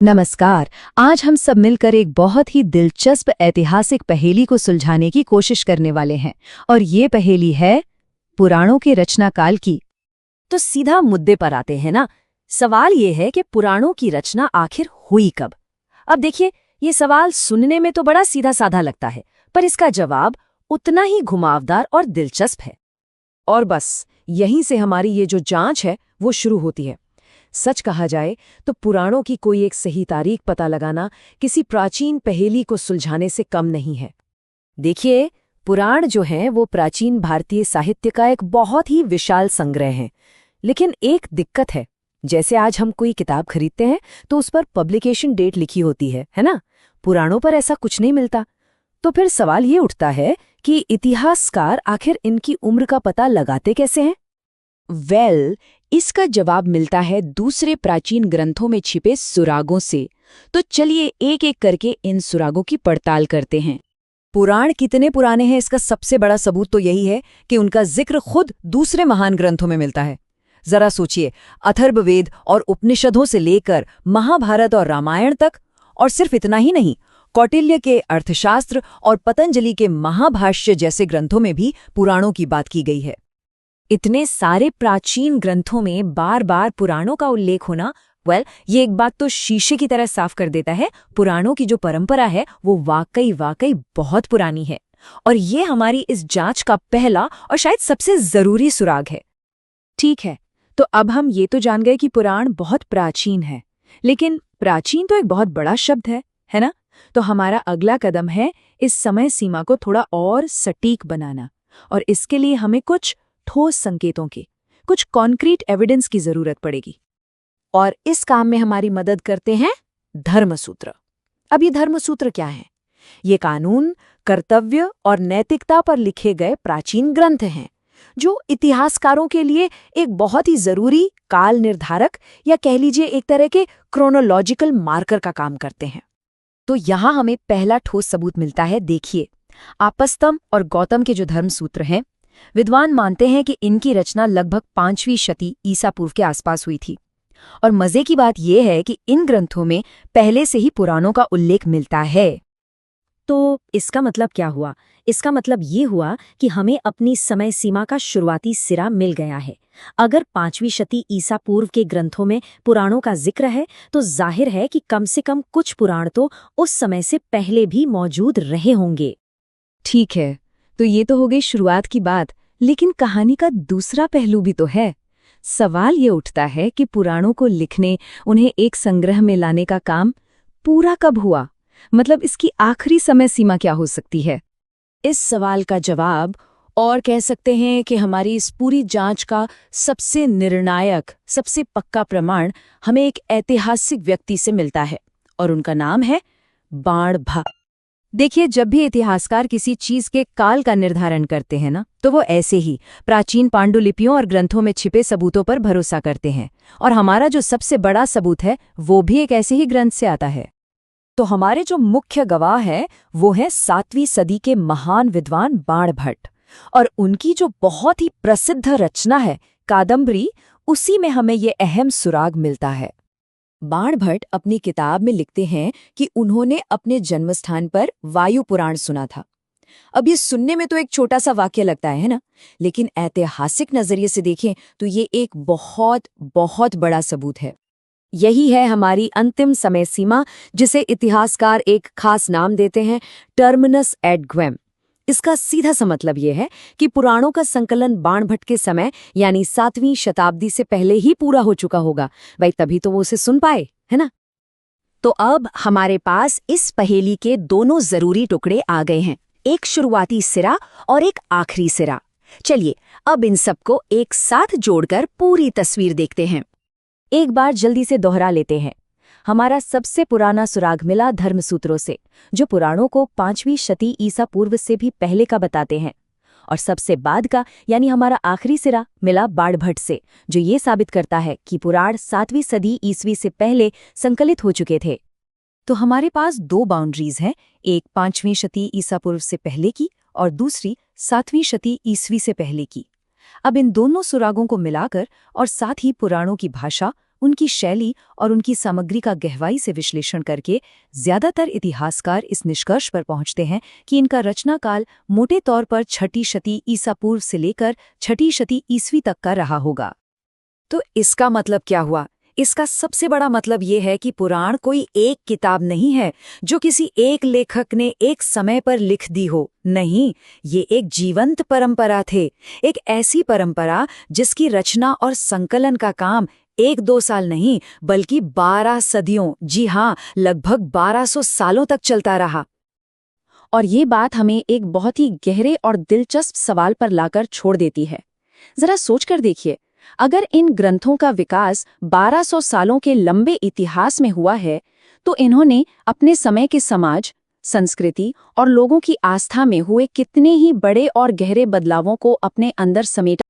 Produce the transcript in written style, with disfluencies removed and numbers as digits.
नमस्कार। आज हम सब मिलकर एक बहुत ही दिलचस्प ऐतिहासिक पहेली को सुलझाने की कोशिश करने वाले हैं और ये पहेली है पुराणों के रचना काल की। तो सीधा मुद्दे पर आते हैं ना। सवाल ये है कि पुराणों की रचना आखिर हुई कब। अब देखिए, ये सवाल सुनने में तो बड़ा सीधा साधा लगता है, पर इसका जवाब उतना ही घुमावदार और दिलचस्प है। और बस यहीं से हमारी ये जो जांच है वो शुरू होती है। सच कहा जाए तो पुराणों की कोई एक सही तारीख पता लगाना किसी प्राचीन पहेली को सुलझाने से कम नहीं है। देखिए, पुराण जो हैं वो प्राचीन भारतीय साहित्य का एक बहुत ही विशाल संग्रह है। लेकिन एक दिक्कत है, जैसे आज हम कोई किताब खरीदते हैं तो उस पर पब्लिकेशन डेट लिखी होती है ना। पुराणों पर ऐसा कुछ नहीं मिलता। तो फिर सवाल ये उठता है कि इतिहासकार आखिर इनकी उम्र का पता लगाते कैसे हैं? इसका जवाब मिलता है दूसरे प्राचीन ग्रंथों में छिपे सुरागों से। तो चलिए एक एक करके इन सुरागों की पड़ताल करते हैं। पुराण कितने पुराने हैं, इसका सबसे बड़ा सबूत तो यही है कि उनका जिक्र खुद दूसरे महान ग्रंथों में मिलता है। जरा सोचिए, अथर्ववेद और उपनिषदों से लेकर महाभारत और रामायण तक। और सिर्फ इतना ही नहीं, कौटिल्य के अर्थशास्त्र और पतंजलि के महाभाष्य जैसे ग्रंथों में भी पुराणों की बात की गई है। इतने सारे प्राचीन ग्रंथों में बार बार पुराणों का उल्लेख होना, ये एक बात तो शीशे की तरह साफ कर देता है पुराणों की जो परंपरा है वो वाकई बहुत पुरानी है। और ये हमारी इस जांच का पहला और शायद सबसे जरूरी सुराग है। ठीक है, तो अब हम ये तो जान गए कि पुराण बहुत प्राचीन है, लेकिन प्राचीन तो एक बहुत बड़ा शब्द है ना? तो हमारा अगला कदम है इस समय सीमा को थोड़ा और सटीक बनाना। और इसके लिए हमें कुछ ठोस संकेतों की, कुछ कॉन्क्रीट एविडेंस की जरूरत पड़ेगी। और इस काम में हमारी मदद करते हैं धर्मसूत्र। अब ये धर्मसूत्र क्या है? ये कानून, कर्तव्य और नैतिकता पर लिखे गए प्राचीन ग्रंथ हैं, जो इतिहासकारों के लिए एक बहुत ही जरूरी काल निर्धारक या कह लीजिए एक तरह के क्रोनोलॉजिकल मार्कर का काम करते हैं। तो यहाँ हमें पहला ठोस सबूत मिलता है। देखिए, आपस्तम्ब और गौतम के जो धर्मसूत्र हैं, विद्वान मानते हैं कि इनकी रचना लगभग 5वीं शती ईसा पूर्व के आसपास हुई थी। और मजे की बात यह है कि इन ग्रंथों में पहले से ही पुराणों का उल्लेख मिलता है। तो इसका मतलब क्या हुआ? इसका मतलब ये हुआ कि हमें अपनी समय सीमा का शुरुआती सिरा मिल गया है। अगर 5वीं शती ईसा पूर्व के ग्रंथों में पुराणों का जिक्र है, तो जाहिर है कि कम से कम कुछ पुराण तो उस समय से पहले भी मौजूद रहे होंगे। ठीक है, तो ये तो हो गई शुरुआत की बात, लेकिन कहानी का दूसरा पहलू भी तो है। सवाल ये उठता है कि पुराणों को लिखने, उन्हें एक संग्रह में लाने का काम पूरा कब हुआ? मतलब इसकी आखिरी समय सीमा क्या हो सकती है? इस सवाल का जवाब, और कह सकते हैं कि हमारी इस पूरी जांच का सबसे निर्णायक, सबसे पक्का प्रमाण हमें एक ऐतिहासिक व्यक्ति से मिलता है, और उनका नाम है बाणभट्ट। देखिए, जब भी इतिहासकार किसी चीज के काल का निर्धारण करते हैं ना, तो वो ऐसे ही प्राचीन पांडुलिपियों और ग्रंथों में छिपे सबूतों पर भरोसा करते हैं। और हमारा जो सबसे बड़ा सबूत है वो भी एक ऐसे ही ग्रंथ से आता है। तो हमारे जो मुख्य गवाह हैं वो हैं 7वीं सदी के महान विद्वान बाणभट्ट, और उनकी जो बहुत ही प्रसिद्ध रचना है कादंबरी, उसी में हमें ये अहम सुराग मिलता है। बाणभट्ट अपनी किताब में लिखते हैं कि उन्होंने अपने जन्मस्थान पर वायु पुराण सुना था। अब ये सुनने में तो एक छोटा सा वाक्य लगता है ना, लेकिन ऐतिहासिक नजरिए से देखें तो ये एक बहुत बड़ा सबूत है। यही है हमारी अंतिम समय सीमा, जिसे इतिहासकार एक खास नाम देते हैं, टर्मिनस एड ग्वेम। इसका सीधा सा मतलब ये है कि पुराणों का संकलन बाणभट्ट के समय यानी 7वीं शताब्दी से पहले ही पूरा हो चुका होगा। भाई तभी तो वो उसे सुन पाए, है ना? तो अब हमारे पास इस पहेली के दोनों जरूरी टुकड़े आ गए हैं, एक शुरुआती सिरा और एक आखिरी सिरा। चलिए अब इन सबको एक साथ जोड़कर पूरी तस्वीर देखते हैं। एक बार जल्दी से दोहरा लेते हैं। हमारा सबसे पुराना सुराग मिला धर्मसूत्रों से, जो पुराणों को 5वीं शती ईसा पूर्व से भी पहले का बताते हैं। और सबसे बाद का यानी हमारा आखिरी सिरा मिला बाणभट्ट से, जो ये साबित करता है कि पुराण 7वीं सदी ईस्वी से पहले संकलित हो चुके थे। तो हमारे पास दो बाउंड्रीज हैं, एक 5वीं शती ईसा पूर्व से पहले की और दूसरी 7वीं शती ईस्वी से पहले की। अब इन दोनों सुरागों को मिलाकर और साथ ही पुराणों की भाषा, उनकी शैली और उनकी सामग्री का गहराई से विश्लेषण करके ज्यादातर इतिहासकार इस निष्कर्ष पर पहुंचते हैं कि इनका रचना काल मोटे तौर पर 6ठी शती ईसा पूर्व से लेकर 6ठी शती ईस्वी तक का रहा होगा। तो इसका मतलब क्या हुआ? इसका सबसे बड़ा मतलब ये है कि पुराण कोई एक किताब नहीं है जो किसी एक लेखक ने एक समय पर लिख दी हो। नहीं, ये एक जीवंत परंपरा थे, एक ऐसी परंपरा जिसकी रचना और संकलन का काम 1-2 साल नहीं बल्कि 12 सदियों, जी हाँ, लगभग 1200 सालों तक चलता रहा। और ये बात हमें एक बहुत ही गहरे और दिलचस्प सवाल पर लाकर छोड़ देती है। जरा सोचकर देखिए, अगर इन ग्रंथों का विकास 1200 सालों के लंबे इतिहास में हुआ है, तो इन्होंने अपने समय के समाज, संस्कृति और लोगों की आस्था में हुए कितने ही बड़े और गहरे बदलावों को अपने अंदर समेटा